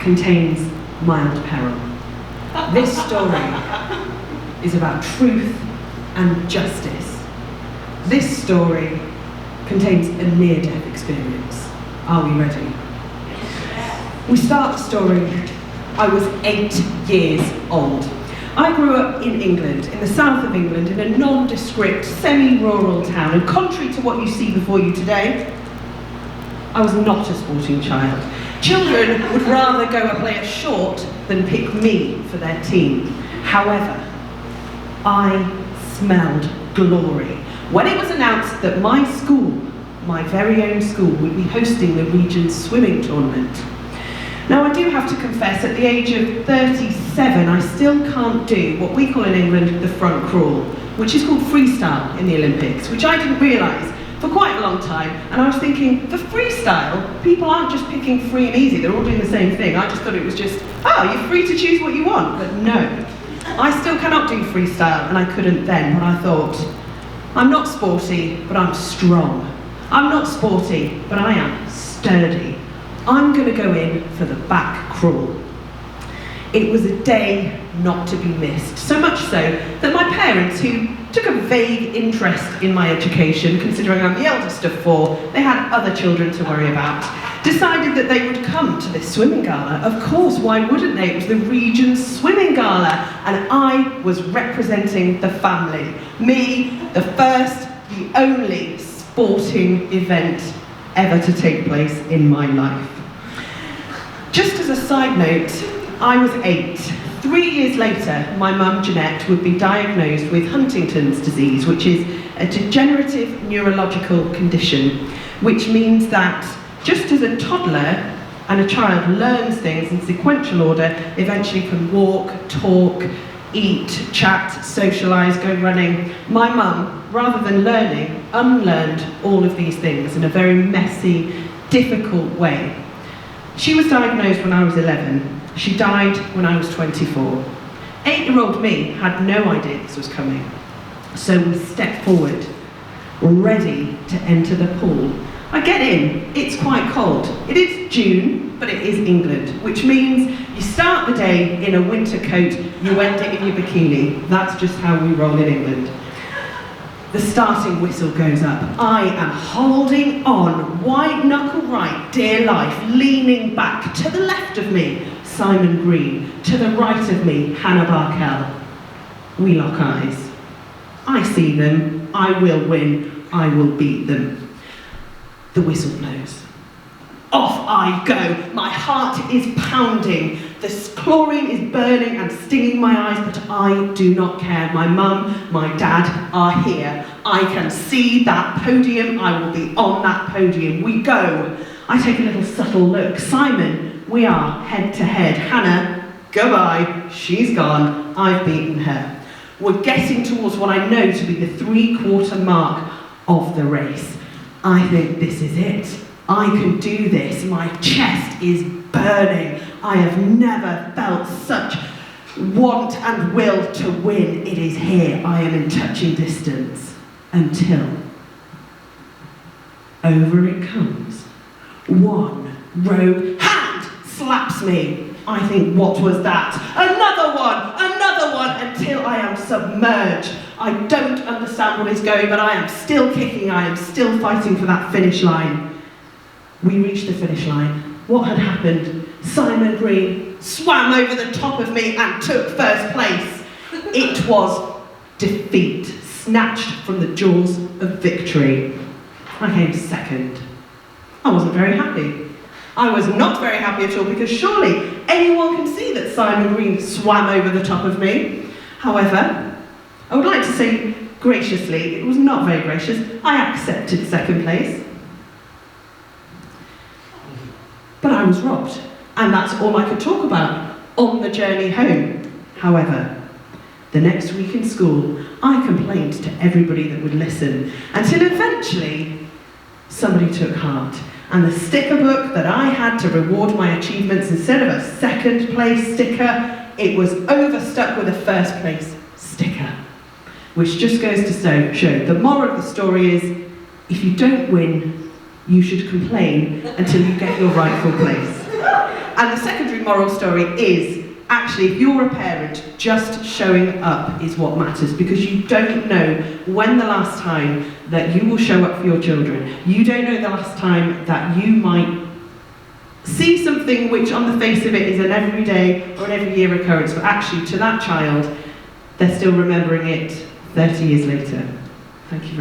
contains mild peril. This story is about truth and justice. This story contains a near-death experience. Are we ready? We start the story. I was 8 years old. I grew up in England, in the south of England, in a nondescript, semi-rural town, and contrary to what you see before you today, I was not a sporting child. Children would rather go and play a short than pick me for their team. However, I smelled glory when it was announced that my school, my very own school, would be hosting the region's swimming tournament. Now, I do have to confess, at the age of 37, I still can't do what we call in England the front crawl, which is called freestyle in the Olympics, which I didn't realise for quite a long time. And I was thinking, for freestyle, people aren't just picking free and easy, they're all doing the same thing. I just thought it was just, oh, you're free to choose what you want. But no, I still cannot do freestyle, and I couldn't then, but I thought, I'm not sporty, but I'm strong. I'm not sporty, but I am sturdy. I'm going to go in for the back crawl. It was a day not to be missed, so much so that my parents, who took a vague interest in my education, considering I'm the eldest of 4, they had other children to worry about, decided that they would come to this swimming gala. Of course, why wouldn't they? It was the region's swimming gala, and I was representing the family. Me, the first, the only sporting event ever to take place in my life. Just as a side note, I was 8. 3 years later, my mum Jeanette would be diagnosed with Huntington's disease, which is a degenerative neurological condition, which means that just as a toddler and a child learns things in sequential order, eventually can walk, talk, eat, chat, socialise, go running, my mum, rather than learning, unlearned all of these things in a very messy, difficult way. She was diagnosed when I was 11. She died when I was 24. 8-year-old me had no idea this was coming. So we stepped forward, ready to enter the pool. I get in, it's quite cold. It is June, but it is England, which means you start the day in a winter coat, you end it in your bikini. That's just how we roll in England. The starting whistle goes up. I am holding on, white knuckle right, dear life, leaning back. To the left of me, Simon Green. To the right of me, Hannah Barkell. We lock eyes. I see them. I will win. I will beat them. The whistle blows. Off I go. My heart is pounding. The chlorine is burning and stinging my eyes, but I do not care. My mum, my dad are here. I can see that podium. I will be on that podium. We go. I take a little subtle look. Simon, we are head to head. Hannah, goodbye. She's gone. I've beaten her. We're getting towards what I know to be the 3/4 mark of the race. I think this is it. I can do this. My chest is burning. I have never felt such want and will to win. It is here. I am in touching distance. Until over it comes. One rogue hand slaps me. I think, what was that? Another one, until I am submerged. I don't understand what is going, but I am still kicking. I am still fighting for that finish line. We reached the finish line. What had happened? Simon Green swam over the top of me and took first place. It was defeat, snatched from the jaws of victory. I came second. I wasn't very happy. I was not very happy at all, because surely anyone can see that Simon Green swam over the top of me. However, I would like to say graciously, it was not very gracious, I accepted second place. But I was robbed, and that's all I could talk about on the journey home. However, the next week in school, I complained to everybody that would listen, until eventually somebody took heart. And the sticker book that I had to reward my achievements, instead of a second place sticker, it was overstuck with a first place sticker. Which just goes to show, the moral of the story is, if you don't win, you should complain until you get your rightful place. And the secondary moral story is, actually, if you're a parent, just showing up is what matters, because you don't know when the last time that you will show up for your children. You don't know the last time that you might see something which on the face of it is an everyday or an every year occurrence, but actually to that child, they're still remembering it 30 years later. Thank you very much.